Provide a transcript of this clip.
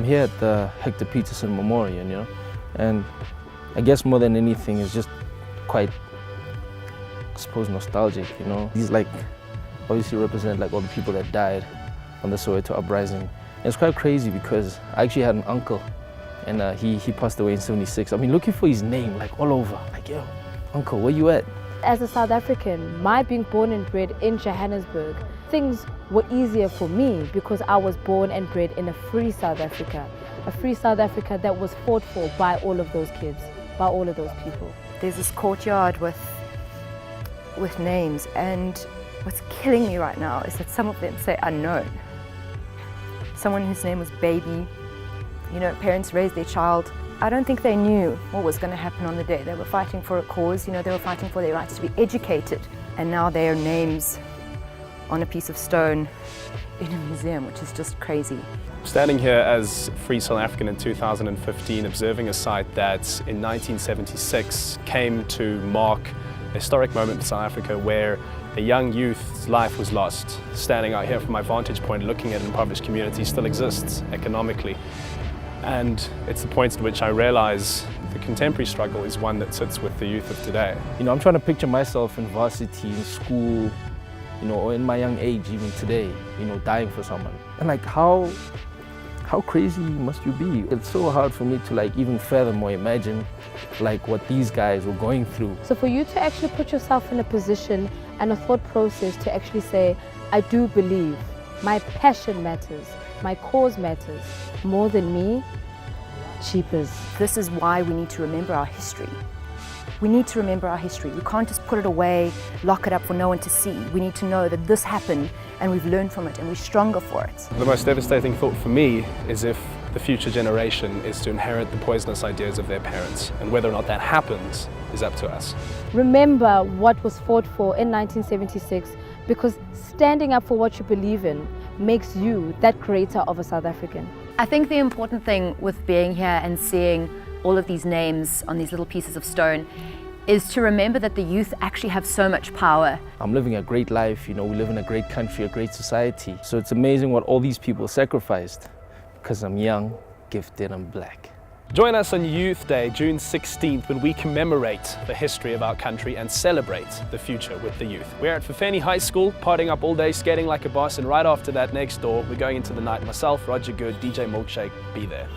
here at the Hector Pieterson Memorial, you know, and I guess more than anything it's just quite, I suppose, nostalgic, you know. These like obviously represent like all the people that died on the Soweto uprising. And it's quite crazy because I actually had an uncle and he passed away in '76. I've been looking for his name like all over, like, yo, uncle, where you at? As a South African, my being born and bred in Johannesburg, things were easier for me because I was born and bred in a free South Africa. A free South Africa that was fought for by all of those kids, by all of those people. There's this courtyard with names, and what's killing me right now is that some of them say unknown. Someone whose name was Baby, you know, parents raised their child. I don't think they knew what was going to happen on the day. They were fighting for a cause, you know, they were fighting for their rights to be educated. And now their names on a piece of stone in a museum, which is just crazy. Standing here as Free South African in 2015, observing a site that in 1976 came to mark a historic moment in South Africa where a young youth's life was lost. Standing out here from my vantage point, looking at an impoverished community still exists economically. And it's the point at which I realize the contemporary struggle is one that sits with the youth of today. You know, I'm trying to picture myself in varsity, in school, you know, or in my young age, even today, you know, dying for someone. And like, how crazy must you be? It's so hard for me to like even furthermore imagine like what these guys were going through. So for you to actually put yourself in a position and a thought process to actually say, I do believe my passion matters, my cause matters more than me, cheapers. This is why we need to remember our history. We need to remember our history. We can't just put it away, lock it up for no one to see. We need to know that this happened and we've learned from it and we're stronger for it. The most devastating thought for me is if the future generation is to inherit the poisonous ideas of their parents, and whether or not that happens is up to us. Remember what was fought for in 1976, because standing up for what you believe in makes you that creator of a South African. I think the important thing with being here and seeing all of these names on these little pieces of stone is to remember that the youth actually have so much power. I'm living a great life, you know, we live in a great country, a great society. So it's amazing what all these people sacrificed because I'm young, gifted, and black. Join us on Youth Day, June 16th, when we commemorate the history of our country and celebrate the future with the youth. We're at Fafeni High School, partying up all day, skating like a boss, and right after that, next door, we're going into the night. Myself, Roger Good, DJ Milkshake, be there.